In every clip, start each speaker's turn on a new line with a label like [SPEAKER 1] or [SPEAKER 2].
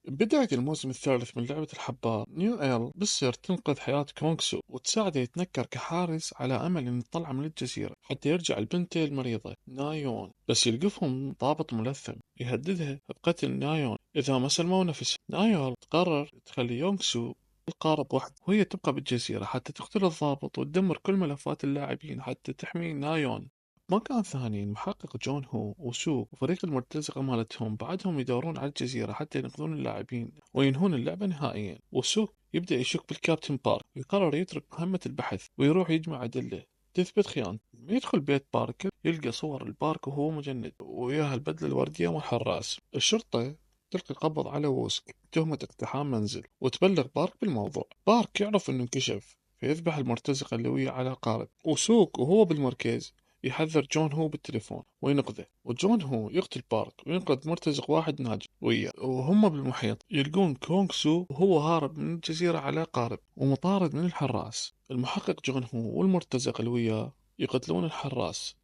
[SPEAKER 1] بداية الموسم الثالث من لعبة الحبار، نيو إيل بتصير تنقذ حياة كونغ سو وتساعده يتنكر كحارس على أمل إنه يطلع من الجزيرة حتى يرجع لبنته المريضة نايون. بس يلقفهم ضابط ملثم يهددها بقتل نايون إذا ما سلموا نفسهم. نايون تقرر تخلي يونغ سو القارب واحد وهي تبقى بالجزيرة حتى تقتل الضابط وتدمر كل ملفات اللاعبين حتى تحمي نايون. مكان ثاني المحقق جون هو وسوق وفريق المرتزقة مالتهم بعدهم يدورون على الجزيرة حتى ينقذون اللاعبين وينهون اللعبة نهائيا. وسوق يبدأ يشك بالكابتن بارك ويقرر يترك مهمة البحث ويروح يجمع أدلة تثبت خيانته. لما يدخل بيت بارك يلقى صور البارك وهو مجند وياها البدلة الوردية مال حراس. الشرطة تلقي قبض على ووسك تهمة اقتحام منزل وتبلغ بارك بالموضوع. بارك يعرف انه انكشف فيذبح المرتزقة اللي وياه على قارب. وسوق وهو بالمركز يحذر جون هو بالتليفون وينقذه، وجون هو يقتل بارك وينقذ مرتزق واحد ناجي وياه. وهم بالمحيط يلقون كونغ سو وهو هارب من الجزيرة على قارب ومطارد من الحراس. المحقق جون هو والمرتزق اللي وياه يقتلون الحراس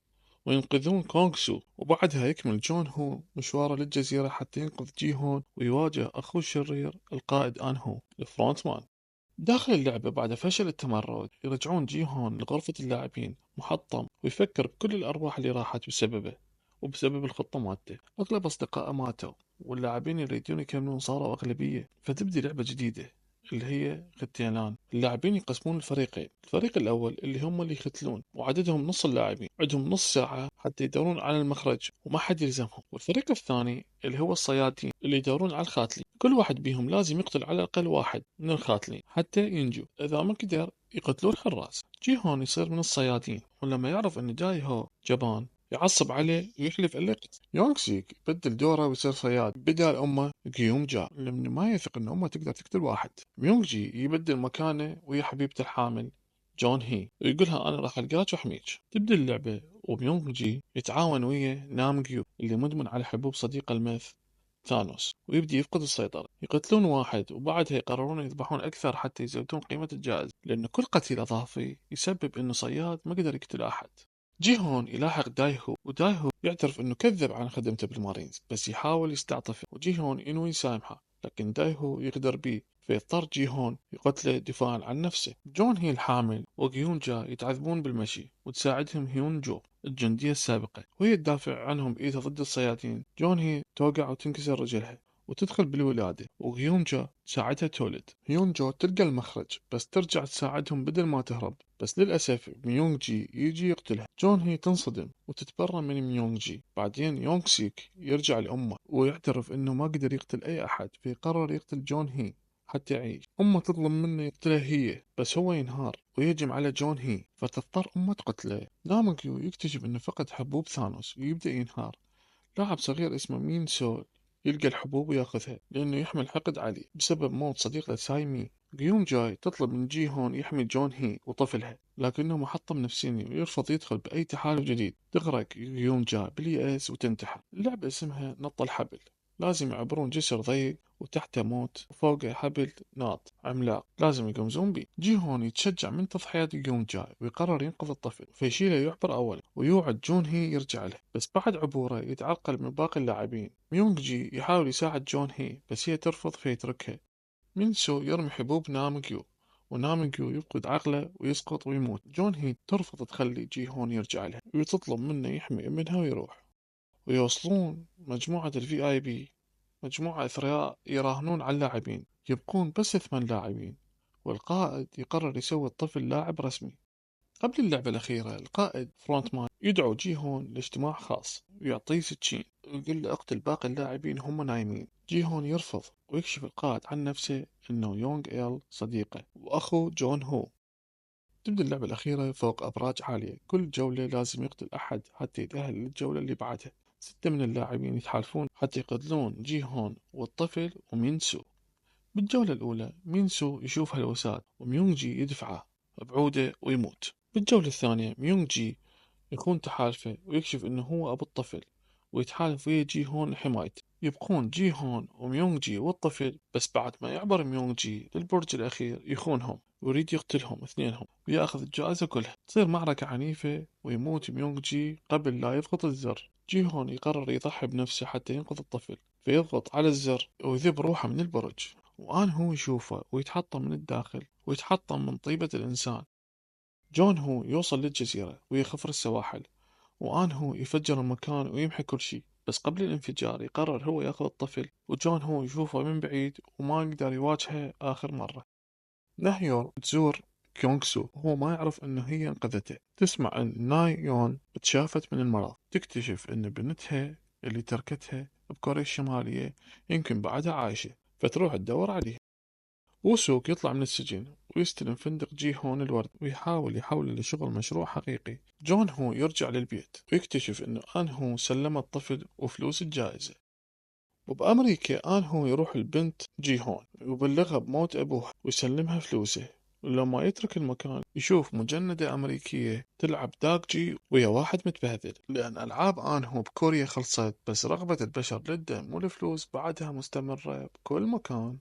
[SPEAKER 1] وينقذون كونغ سو، وبعدها يكمل جون هو مشواره للجزيرة حتى ينقذ جي هون ويواجه أخوه الشرير القائد آن هو الفرونت مان. داخل اللعبة بعد فشل التمرد يرجعون جي هون لغرفة اللاعبين محطم ويفكر بكل الأرواح اللي راحت بسببه وبسبب الخطة مالته. أغلب أصدقائه ماتوا واللاعبين يريدون يكملون صاروا أغلبية، فتبدي لعبة جديدة اللي هي ختيلان. اللاعبين يقسمون الفريقين، الفريق الأول اللي هم اللي يختلون وعددهم نص اللاعبين عندهم نص ساعة حتى يدورون على المخرج وما حد يلزمهم، والفريق الثاني اللي هو الصيادين اللي يدورون على الخاتلين. كل واحد بيهم لازم يقتل على الأقل واحد من الخاتلين حتى ينجو، إذا ما قدر يقتلون الحراس. جي هون يصير من الصيادين، ولما يعرف إن جاي هو جبان يعصب عليه ويحلف انه يقتل. يونغ سيك يبدل دوره ويصير صياد بدال امه جيوم جا لانه ما يثق ان امه تقدر تقتل واحد. ميونغ جي يبدل مكانه ويا حبيبته الحامل جون هي ويقولها انا راح القاك واحميك. تبدأ اللعبة وميونغ جي يتعاون ويا نام جيو اللي مدمن على حبوب صديقه المث ثانوس ويبدي يفقد السيطرة. يقتلون واحد وبعدها يقررون يذبحون أكثر حتى يزودون قيمة الجائزة، لأن كل قتيل إضافي يسبب إنه صياد ما قدر يقتل أحد. جي هون يلاحق دايهو ودايهو يعترف إنه كذب عن خدمته بالمارينز بس يحاول يستعطفه وجي هون ينوي يسامحه، لكن دايهو يغدر بيه فيضطر جي هون يقتله دفاعا عن نفسه. جون هي الحامل وغيون جا يتعذبون بالمشي وتساعدهم هيون جو الجندية السابقة وهي تدافع عنهم بإيدها ضد الصيادين. جون هي توقع وتنكسر رجلها وتدخل بالولادة وغيونجا تساعدها تولد. هيونجو تلقى المخرج بس ترجع تساعدهم بدل ما تهرب، بس للأسف ميونغ جي يجي يقتلها. جون هي تنصدم وتتبرى من ميونغ جي. بعدين يونغ سيك يرجع لأمه ويعترف إنه ما قدر يقتل أي أحد فيقرر يقتل جون هي حتى يعيش. أمه تطلب منه يقتلها هي بس هو ينهار ويهجم على جون هي فتضطر أمه تقتله. نامكيو يكتشف إنه فقد حبوب ثانوس ويبدأ ينهار. لاعب صغير اسمه مين سو يلقى الحبوب وياخذها لأنه يحمل حقد عليه بسبب موت صديقته ساي مي. قيوم جاي تطلب من جي هون يحمي جون هي وطفلها، لكنه محطم نفسيا ويرفض يدخل بأي تحالف جديد. تغرق قيوم جاي باليأس وتنتحر. اللعبة اسمها نط الحبل، لازم يعبرون جسر ضيق وتحته موت وفوقه حبل ناط عملاق لازم يقمزون بيه. جي هون يتشجع من تضحيات قيوم جاي ويقرر ينقذ الطفل فيشيله يعبر أول ويوعد جون هي يرجع له، بس بعد عبوره يتعرقل من باقي اللاعبين. ميونغ جي يحاول يساعد جون هي بس هي ترفض فيتركها. مينسو يرمي حبوب نامجيو ونامجيو يفقد عقله ويسقط ويموت. جون هي ترفض تخلي جي هون يرجع لها وتطلب منه يحمي منها ويروح. ويوصلون مجموعة الفي اي بي مجموعة أثرياء يراهنون على اللاعبين، يبقون بس 8 لاعبين والقائد يقرر يسوي الطفل لاعب رسمي. قبل اللعبة الأخيرة القائد فرونت مان يدعو جي هون لاجتماع خاص ويعطيه سكين ويقول له اقتل باقي اللاعبين هم نايمين. جي هون يرفض ويكشف القائد عن نفسه انه يونغ إيل صديقه واخو جون هو. تبدأ اللعبة الأخيرة فوق أبراج عالية، كل جولة لازم يقتل أحد حتى يتأهل للجولة اللي بعدها. 6 من اللاعبين يتحالفون حتى يقتلون جي هون والطفل ومينسو. بالجولة الأولى مينسو يشوف هالوساد وميونغ جي يدفعه بعوده ويموت. بالجولة الثانية ميونغ جي يخون تحالفه ويكشف انه هو ابو الطفل ويتحالف ويا جي هون لحمايته. يبقون جي هون وميونغ جي والطفل، بس بعد ما يعبر ميونغ جي للبرج الأخير يخونهم ويريد يقتلهم اثنينهم وياخذ الجائزة كلها. تصير معركة عنيفة ويموت ميونغ جي قبل لا يضغط الزر. جي هون يقرر يضحي بنفسه حتى ينقذ الطفل، فيضغط على الزر ويذب روحه من البرج، وآن هو يشوفه ويتحطم من الداخل ويتحطم من طيبة الإنسان. جون هو يوصل للجزيرة ويخفر السواحل، وآن هو يفجر المكان ويمحي كل شيء، بس قبل الانفجار يقرر هو ياخذ الطفل، وجون هو يشوفه من بعيد وما يقدر يواجهه آخر مرة. ناهيون تزور كيونغ سو وهو ما يعرف انه هي انقذته. تسمع ان نايون تشافت من المرض، تكتشف ان بنتها اللي تركتها بكوريا الشمالية يمكن بعدها عايشة، فتروح تدور عليها. وسوك يطلع من السجن ويستلم فندق جي هون الورد ويحاول يحوله لشغل مشروع حقيقي. جون هو يرجع للبيت ويكتشف انه آن هو سلم الطفل وفلوس الجائزة. وبأمريكا آن هو يروح البنت جي هون ويبلغها بموت أبوها ويسلمها فلوسه، ولما يترك المكان يشوف مجندة أمريكية تلعب داك جي ويا واحد متبهذل، لأن ألعاب آن هو بكوريا خلصت، بس رغبة البشر للدم والفلوس بعدها مستمرة بكل مكان.